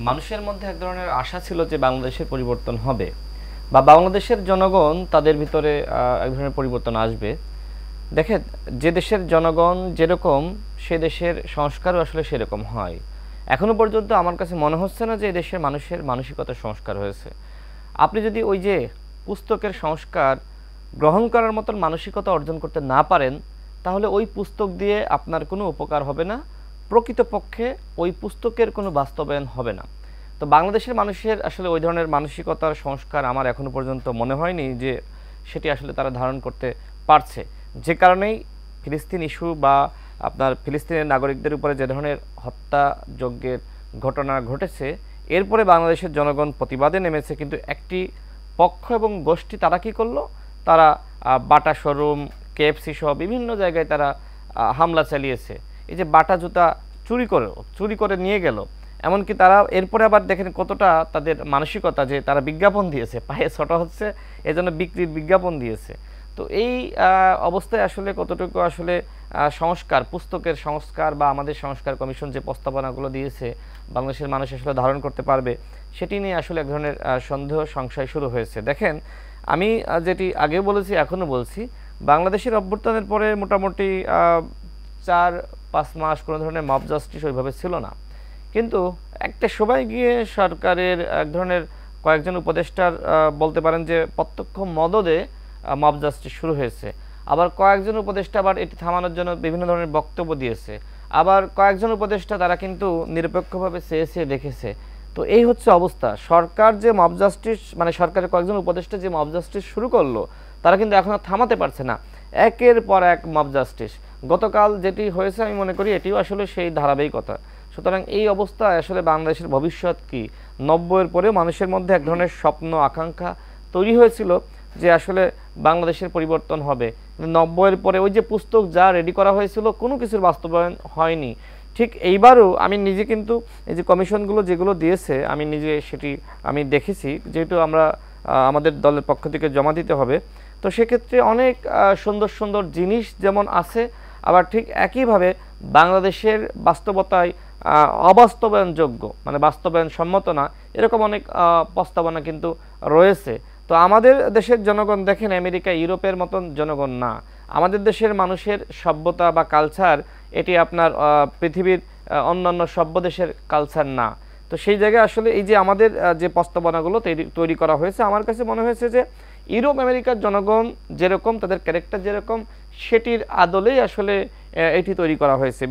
মানুষের মধ্যে এক ধরনের আশা ছিল যে বাংলাদেশের পরিবর্তন হবে বা বাংলাদেশের জনগণ তাদের ভিতরে এক ধরনের পরিবর্তন আসবে। দেখেন, যে দেশের জনগণ যেরকম সে দেশের সংস্কারও আসলে সেরকম হয়। এখনো পর্যন্ত আমার কাছে মনে হচ্ছে না যে এই দেশের মানুষের মানসিকতার সংস্কার হয়েছে। আপনি যদি ওই যে পুস্তকের সংস্কার গ্রহণ করার মতন মানসিকতা অর্জন করতে না পারেন, তাহলে ওই পুস্তক দিয়ে আপনার কোনো উপকার হবে না, প্রকৃতপক্ষে ওই পুস্তকের কোনো বাস্তবায়ন হবে না। তো বাংলাদেশের মানুষের আসলে ওই ধরনের মানসিকতার সংস্কার আমার এখনো পর্যন্ত মনে হয়নি যে সেটি আসলে তারা ধারণ করতে পারছে। যে কারণেই ফিলিস্তিন ইস্যু বা আপনার ফিলিস্তিনের নাগরিকদের উপরে যে ধরনের হত্যাযজ্ঞের ঘটনা ঘটেছে, এরপরে বাংলাদেশের জনগণ প্রতিবাদে নেমেছে। কিন্তু একটি পক্ষ এবং গোষ্ঠী তারা কী করলো, তারা বাটা শোরুম, কেএফসি সহ বিভিন্ন জায়গায় তারা হামলা চালিয়েছে। এই যে বাটা জুতা চুরি করে নিয়ে গেল, এমনকি তারা এরপরে আবার দেখেন কতটা তাদের মানসিকতা, যে তারা বিজ্ঞাপন দিয়েছে, পায়ে ছোটা হচ্ছে এজন্য বিক্রির বিজ্ঞাপন দিয়েছে। তো এই অবস্থায় আসলে কতটুকু আসলে সংস্কার, পুস্তকের সংস্কার বা আমাদের সংস্কার কমিশন যে প্রস্তাবনাগুলো দিয়েছে বাংলাদেশের মানুষ আসলে ধারণ করতে পারবে, সেটি নিয়ে আসলে এক ধরনের সন্দেহ সংশয় শুরু হয়েছে। দেখেন, আমি যেটি আগেও বলেছি এখনও বলছি, বাংলাদেশের অভ্যুত্থানের পরে মোটামুটি 4-5 মাস কোনো ধরনের মব জাস্টিস ওইভাবে ছিল না। কিন্তু একটা সময় গিয়ে সরকারের এক ধরনের কয়েকজন উপদেষ্টার বলতে পারেন যে প্রত্যক্ষ মদদে মব জাস্টিস শুরু হয়েছে। আবার কয়েকজন উপদেষ্টা আবার এটি থামানোর জন্য বিভিন্ন ধরনের বক্তব্য দিয়েছে। আবার কয়েকজন উপদেষ্টা তারা কিন্তু নিরপেক্ষভাবে চেয়ে দেখেছে। তো এই হচ্ছে অবস্থা। সরকার যে মব জাস্টিস, মানে সরকারের কয়েকজন উপদেষ্টা যে মব জাস্টিস শুরু করলো, তারা কিন্তু এখনও থামাতে পারছে না। একের পর এক মব জাস্টিস। গতকাল যেটি হয়েছে আমি মনে করি এটিও আসলে সেই ধারাবাহিকতা। সুতরাং এই অবস্থায় আসলে বাংলাদেশের ভবিষ্যৎ কি? 90-এর পরে মানুষের মধ্যে এক ধরনের স্বপ্ন আকাঙ্ক্ষা তৈরি হয়েছিল যে আসলে বাংলাদেশের পরিবর্তন হবে। 90-এর পরে ওই যে পুস্তক যা রেডি করা হয়েছিল কোনো কিছুর বাস্তবায়ন হয়নি। ঠিক এইবারও আমি নিজে কিন্তু এই যে কমিশনগুলো যেগুলো দিয়েছে আমি নিজে সেটি আমি দেখেছি, যেহেতু আমরা আমাদের দলের পক্ষ থেকে জমা দিতে হবে। তো সেক্ষেত্রে অনেক সুন্দর সুন্দর জিনিস যেমন আছে, আবার ঠিক একইভাবে বাংলাদেশের বাস্তবতায় অবাস্তবায়নযোগ্য, মানে বাস্তবায়ন সম্মত না, এরকম অনেক প্রস্তাবনা কিন্তু রয়েছে। তো আমাদের দেশের জনগণ দেখেন আমেরিকা ইউরোপের মতন জনগণ না। আমাদের দেশের মানুষের সভ্যতা বা কালচার এটি আপনার পৃথিবীর অন্যান্য সভ্য দেশের কালচার না। তো সেই জায়গায় আসলে এই যে আমাদের যে প্রস্তাবনাগুলো তৈরি করা হয়েছে, আমার কাছে মনে হয়েছে যে ইউরোপ আমেরিকার জনগণ যেরকম, তাদের ক্যারেক্টার যেরকম, সেটির আদলেই আসলে এটি তৈরি করা হয়েছে।